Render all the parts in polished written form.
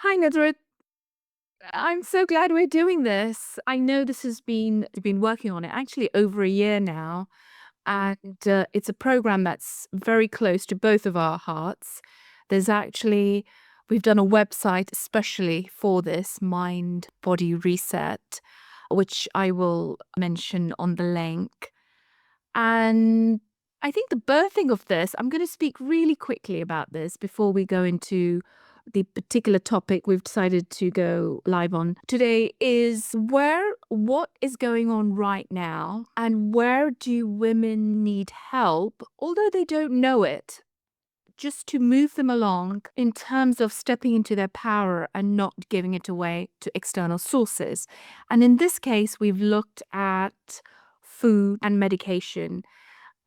Hi, Nadra. I'm so glad we're doing this. I know this has been you've been working on it actually over a year now, and it's a program that's very close to both of our hearts. There's actually we've done a website especially for this Mind Body Reset, which I will mention on the link. And I think the birthing of this, I'm going to speak really quickly about this before we go into the particular topic we've decided to go live on today is what is going on right now and where do women need help, although they don't know it, just to move them along in terms of stepping into their power and not giving it away to external sources. And in this case, we've looked at food and medication,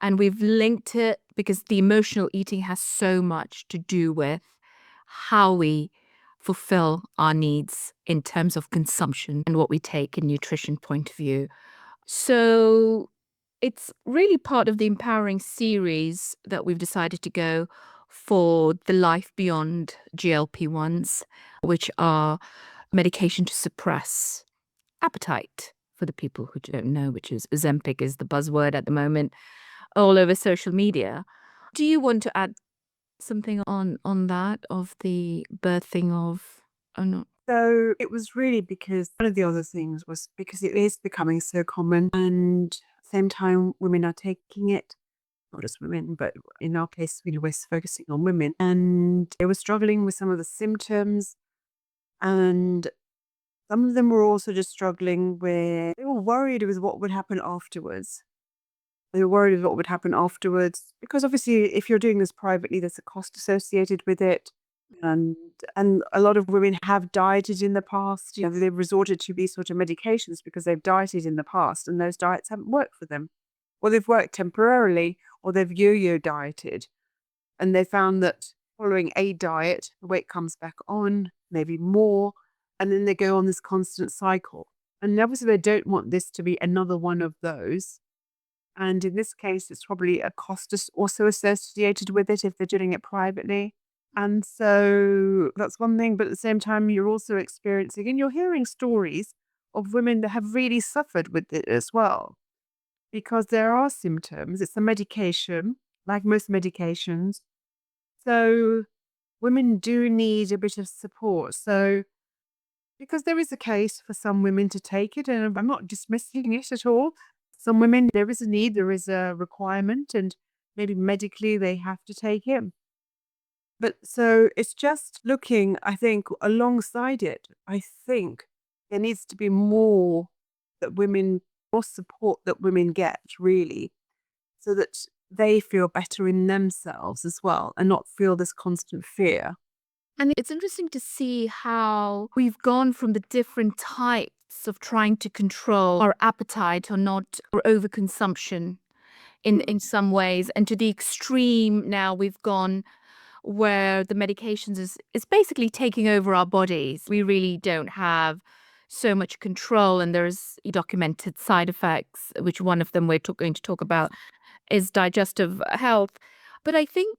and we've linked it because the emotional eating has so much to do with how we fulfill our needs in terms of consumption and what we take in nutrition point of view. So it's really part of the empowering series that we've decided to go for the Life Beyond GLP-1s, which are medication to suppress appetite for the people who don't know, which is Ozempic is the buzzword at the moment all over social media. Do you want to add something on that of the birthing of oh no. So it was really because one of the other things was because it is becoming so common, and at the same time, women are taking it, not just women, but in our case, we're focusing on women, and they were struggling with some of the symptoms, and some of them were also just struggling with, they were worried with what would happen afterwards. They were worried with what would happen afterwards because obviously, if you're doing this privately, there's a cost associated with it. And and a lot of women have dieted in the past. They've resorted to these sort of medications because they've dieted in the past and those diets haven't worked for them. Or they've worked temporarily, or they've yo-yo dieted. And they found that following a diet, the weight comes back on, maybe more, and then they go on this constant cycle. And obviously they don't want this to be another one of those. And in this case, it's probably a cost also associated with it if they're doing it privately. And so that's one thing. But at the same time, you're also experiencing and you're hearing stories of women that have really suffered with it as well. Because there are symptoms. It's a medication, like most medications. So women do need a bit of support. So because there is a case for some women to take it, and I'm not dismissing it at all. Some women, there is a need, there is a requirement, and maybe medically they have to take it. But so it's just looking, I think, alongside it. I think there needs to be more more support that women get, really, so that they feel better in themselves as well and not feel this constant fear. And it's interesting to see how we've gone from the different types of trying to control our appetite or not, or overconsumption in some ways, and to the extreme now we've gone where the medications is basically taking over our bodies. We really don't have so much control, and there's documented side effects, which one of them going to talk about is digestive health. But I think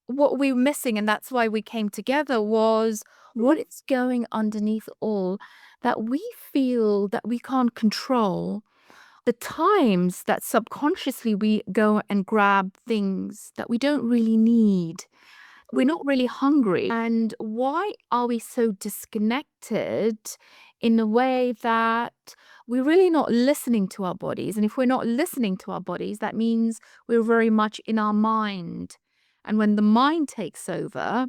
what we were missing, and that's why we came together, was what is going underneath all that we feel that we can't control. The times that subconsciously we go and grab things that we don't really need. We're not really hungry. And why are we so disconnected in a way that we're really not listening to our bodies? And if we're not listening to our bodies, that means we're very much in our mind. And when the mind takes over,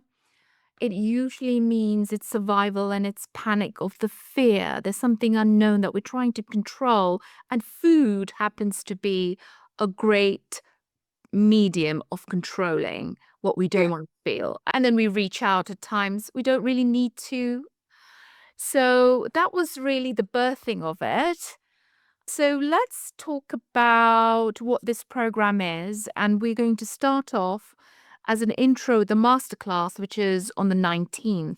it usually means it's survival and it's panic of the fear. There's something unknown that we're trying to control. And food happens to be a great medium of controlling what we don't want to feel. And then we reach out at times we don't really need to. So that was really the birthing of it. So let's talk about what this program is. And we're going to start off as an intro, the masterclass, which is on the 19th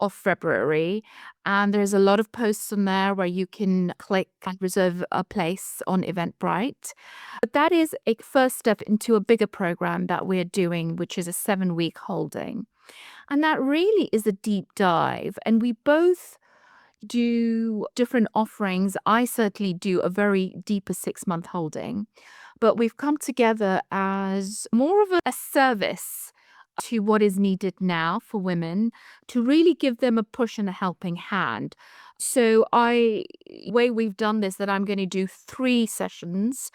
of February. And there's a lot of posts on there where you can click and reserve a place on Eventbrite. But that is a first step into a bigger program that we're doing, which is a 7-week holding. And that really is a deep dive. And we both do different offerings. I certainly do a very deeper 6-month holding, but we've come together as more of a service to what is needed now for women to really give them a push and a helping hand. So way we've done this, that I'm going to do 3 sessions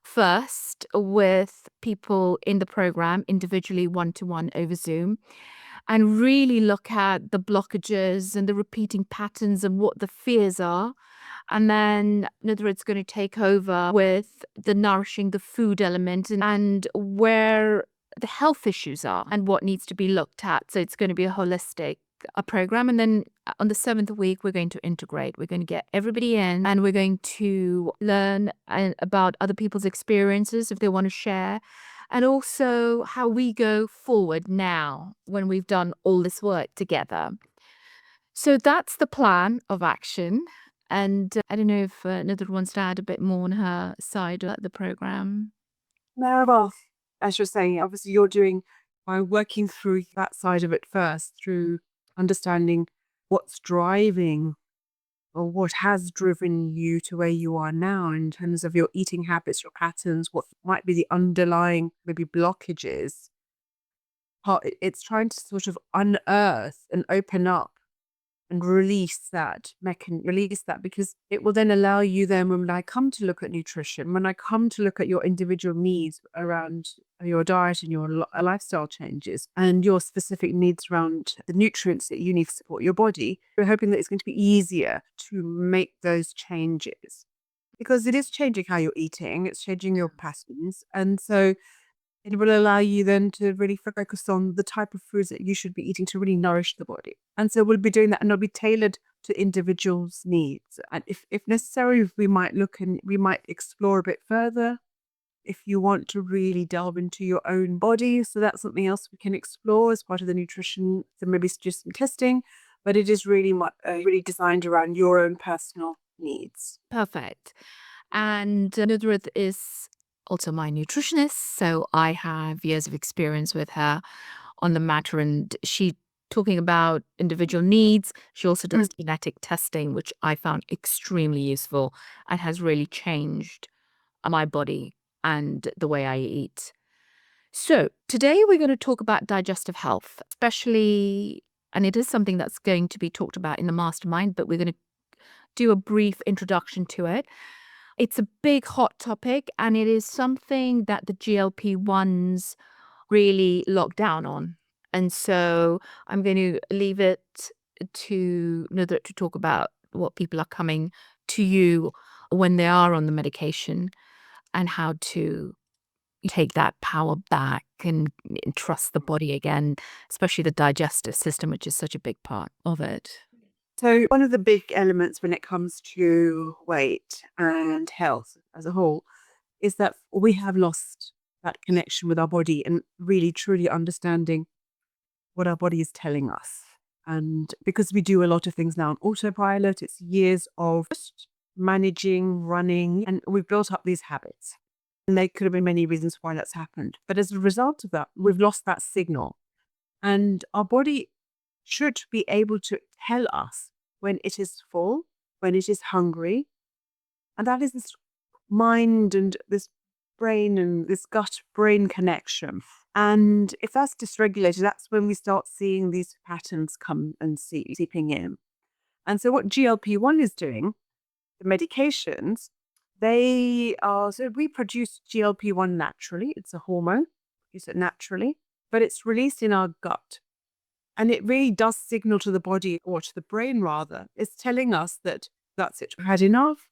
first with people in the program individually, one-to-one over Zoom, and really look at the blockages and the repeating patterns and what the fears are. And then another, it's going to take over with the nourishing, the food element, and where the health issues are and what needs to be looked at. So it's going to be a holistic program. And then on the 7th week, we're going to integrate. We're going to get everybody in and we're going to learn about other people's experiences if they want to share. And also how we go forward now when we've done all this work together. So that's the plan of action. And I don't know if Nidra wants to add a bit more on her side of the program. No, well, as you're saying, obviously you're doing by working through that side of it first, through understanding what's driving or what has driven you to where you are now in terms of your eating habits, your patterns, what might be the underlying maybe blockages. It's trying to sort of unearth and open up and release that because it will then allow you then when I come to look at nutrition, when I come to look at your individual needs around your diet and your lifestyle changes and your specific needs around the nutrients that you need to support your body, we're hoping that it's going to be easier to make those changes because it is changing how you're eating, it's changing your patterns. And so it will allow you then to really focus on the type of foods that you should be eating to really nourish the body. And so we'll be doing that and it'll be tailored to individuals' needs. And if necessary, we might look and we might explore a bit further if you want to really delve into your own body. So that's something else we can explore as part of the nutrition. So maybe it's just some testing, but it is really really designed around your own personal needs. Perfect. And Nidra is also my nutritionist, so I have years of experience with her on the matter, and she talking about individual needs. She also does genetic testing, which I found extremely useful and has really changed my body and the way I eat. So today we're going to talk about digestive health, especially, and it is something that's going to be talked about in the mastermind, but we're going to do a brief introduction to it. It's a big hot topic and it is something that the GLP-1s really lock down on. And so I'm going to leave it to Nidra to talk about what people are coming to you when they are on the medication and how to take that power back and trust the body again, especially the digestive system, which is such a big part of it. So one of the big elements when it comes to weight and health as a whole is that we have lost that connection with our body and really truly understanding what our body is telling us. And because we do a lot of things now on autopilot, it's years of just managing, running, and we've built up these habits. And there could have been many reasons why that's happened. But as a result of that, we've lost that signal. And our body should be able to tell us when it is full, when it is hungry. And that is this mind and this brain and this gut-brain connection. And if that's dysregulated, that's when we start seeing these patterns come and seeping in. And so what GLP-1 is doing, the medications, we produce GLP-1 naturally. It's a hormone, produce it naturally, but it's released in our gut. And it really does signal to the body, or to the brain rather, it's telling us that that's it, we've had enough.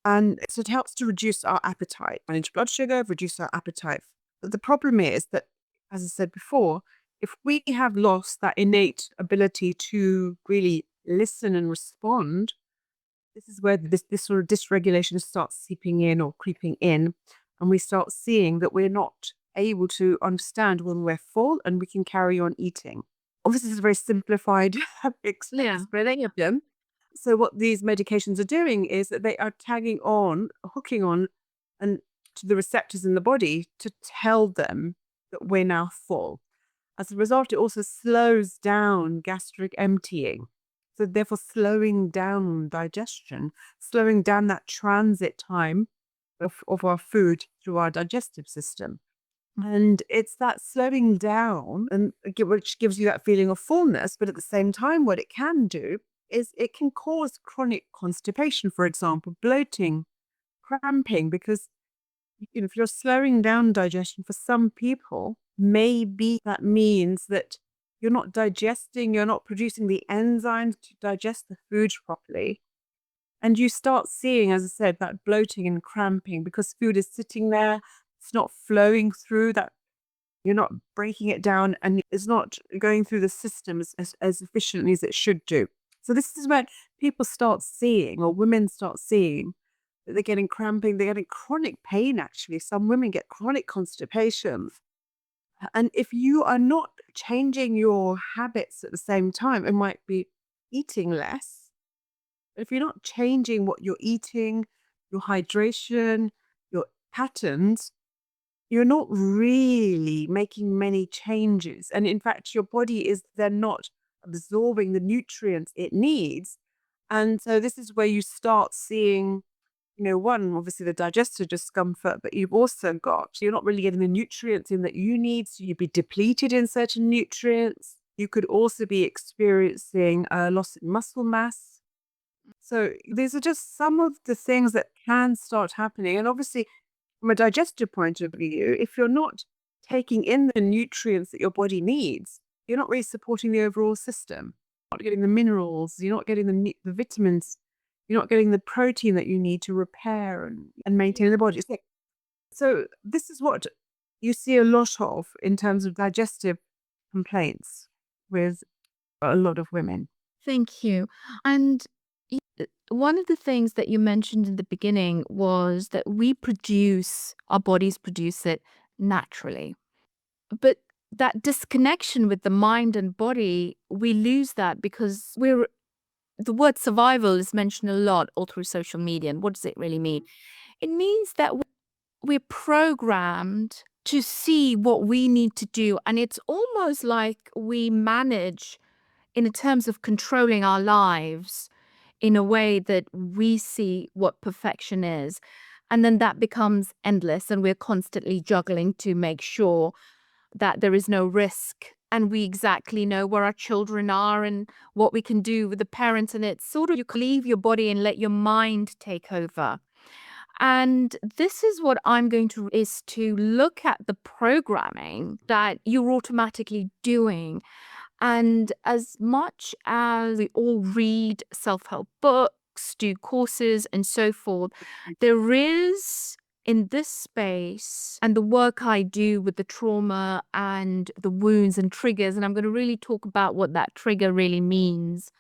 And so it helps to reduce our appetite, manage blood sugar, reduce our appetite. But the problem is that, as I said before, if we have lost that innate ability to really listen and respond, this is where this sort of dysregulation starts seeping in or creeping in. And we start seeing that we're not able to understand when we're full and we can carry on eating. Obviously, this is a very simplified explanation. So what these medications are doing is that they are hooking on and to the receptors in the body to tell them that we're now full. As a result, it also slows down gastric emptying. So therefore slowing down digestion, slowing down that transit time of our food through our digestive system. And it's that slowing down and which gives you that feeling of fullness, but at the same time, what it can do is it can cause chronic constipation, for example, bloating, cramping, because if you're slowing down digestion for some people, maybe that means that you're not digesting, you're not producing the enzymes to digest the food properly. And you start seeing, as I said, that bloating and cramping because food is sitting there, it's not flowing through that, you're not breaking it down, and it's not going through the system as efficiently as it should do. So this is when people start seeing, or women start seeing, that they're getting cramping, they're getting chronic pain actually. Some women get chronic constipation. And if you are not changing your habits at the same time, it might be eating less. If you're not changing what you're eating, your hydration, your patterns, you're not really making many changes. And in fact, your body is then not absorbing the nutrients it needs. And so this is where you start seeing, one, obviously the digestive discomfort, but you're not really getting the nutrients in that you need. So you'd be depleted in certain nutrients. You could also be experiencing a loss in muscle mass. So these are just some of the things that can start happening. And obviously, from a digestive point of view, if you're not taking in the nutrients that your body needs, you're not really supporting the overall system. You're not getting the minerals, you're not getting the vitamins, you're not getting the protein that you need to repair and maintain the body. So this is what you see a lot of in terms of digestive complaints with a lot of women. Thank you. And one of the things that you mentioned in the beginning was that our bodies produce it naturally. But that disconnection with the mind and body, we lose that because the word survival is mentioned a lot all through social media. And what does it really mean? It means that we're programmed to see what we need to do. And it's almost like we manage in terms of controlling our lives in a way that we see what perfection is. And then that becomes endless, and we're constantly juggling to make sure that there is no risk. And we exactly know where our children are and what we can do with the parents. And it's sort of you leave your body and let your mind take over. And this is what I'm going to is to look at the programming that you're automatically doing. And as much as we all read self-help books, do courses and so forth, there is in this space and the work I do with the trauma and the wounds and triggers, and I'm going to really talk about what that trigger really means.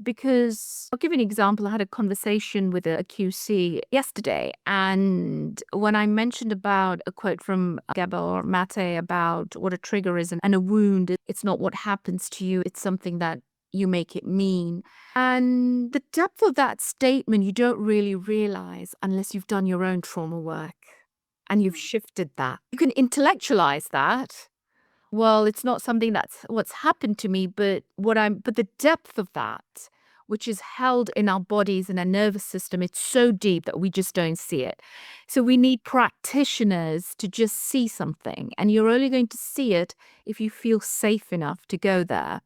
Because I'll give you an example. I had a conversation with a QC yesterday, and when I mentioned about a quote from Gabor Mate about what a trigger is and a wound, it's not what happens to you, it's something that you make it mean. And the depth of that statement, you don't really realize unless you've done your own trauma work and you've shifted that. You can intellectualize that. Well, it's not something that's what's happened to me, but the depth of that, which is held in our bodies and our nervous system, it's so deep that we just don't see it. So we need practitioners to just see something, and you're only going to see it if you feel safe enough to go there.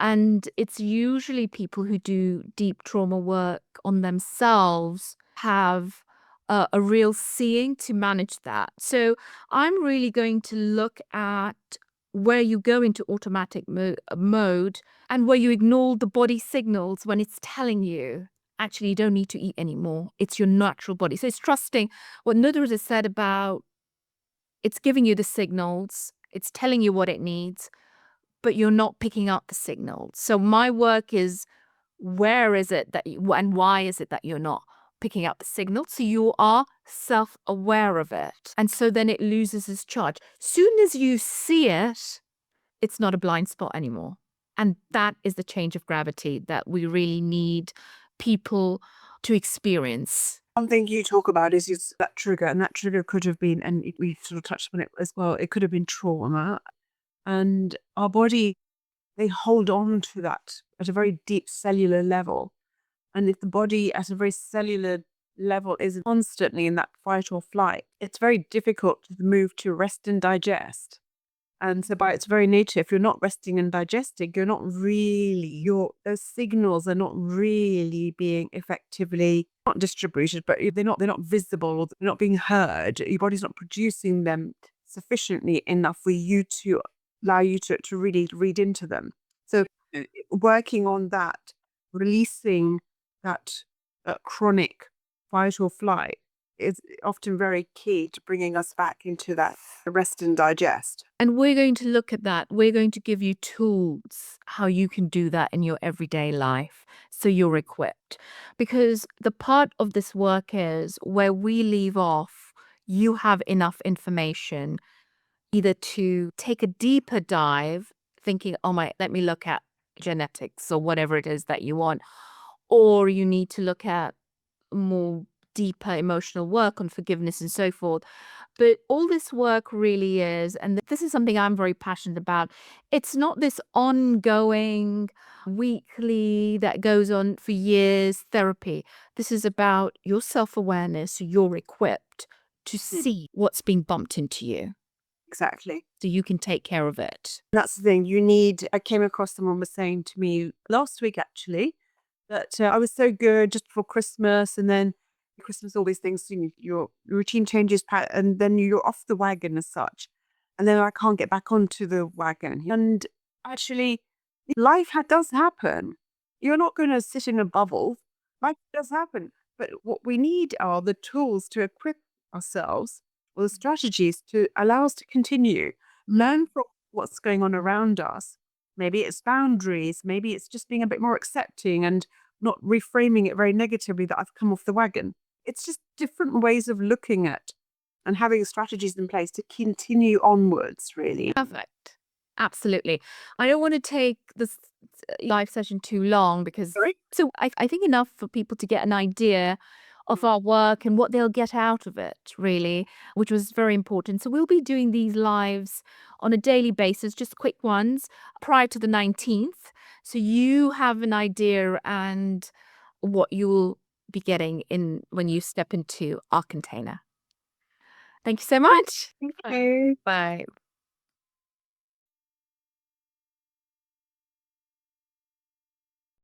And it's usually people who do deep trauma work on themselves have a real seeing to manage that. So I'm really going to look at where you go into automatic mode and where you ignore the body signals when it's telling you, actually, you don't need to eat anymore. It's your natural body. So it's trusting what Nudra has said about it's giving you the signals, it's telling you what it needs, but you're not picking up the signals. So my work is where is it that you, and why is it that you're not picking up the signal? So you are self-aware of it. And so then it loses its charge. Soon as you see it, it's not a blind spot anymore. And that is the change of gravity that we really need people to experience. One thing you talk about is that trigger, and that trigger could have been, and we sort of touched on it as well, it could have been trauma. And our body, they hold on to that at a very deep cellular level. And if the body at a very cellular level is constantly in that fight or flight, it's very difficult to move to rest and digest. And so by its very nature, if you're not resting and digesting, you're not really, those signals are not really being effectively not distributed, but they're not visible, or they're not being heard. Your body's not producing them sufficiently enough for you to allow you to really read into them. So working on that, releasing that chronic fight or flight is often very key to bringing us back into that rest and digest. And we're going to look at that. We're going to give you tools how you can do that in your everyday life so you're equipped. Because the part of this work is where we leave off, you have enough information either to take a deeper dive, thinking, oh my, let me look at genetics or whatever it is that you want, or you need to look at more deeper emotional work on forgiveness and so forth. But all this work really is, and this is something I'm very passionate about, it's not this ongoing weekly that goes on for years therapy. This is about your self-awareness, so you're equipped to see what's being bumped into you Exactly. so you can take care of it. That's the thing. I came across someone was saying to me last week, actually, that I was so good just before Christmas, and then Christmas, all these things, your routine changes, and then you're off the wagon as such. And then I can't get back onto the wagon. And actually, life does happen. You're not going to sit in a bubble. Life does happen. But what we need are the tools to equip ourselves, or the strategies to allow us to continue, learn from what's going on around us. Maybe it's boundaries, maybe it's just being a bit more accepting and not reframing it very negatively that I've come off the wagon. It's just different ways of looking at and having strategies in place to continue onwards, really. Perfect. Absolutely. I don't want to take this live session too long because Sorry? so I think enough for people to get an idea of our work and what they'll get out of it, really, which was very important. So we'll be doing these lives on a daily basis, just quick ones, prior to the 19th. So you have an idea and what you'll be getting in when you step into our container. Thank you so much. Thank you. Bye.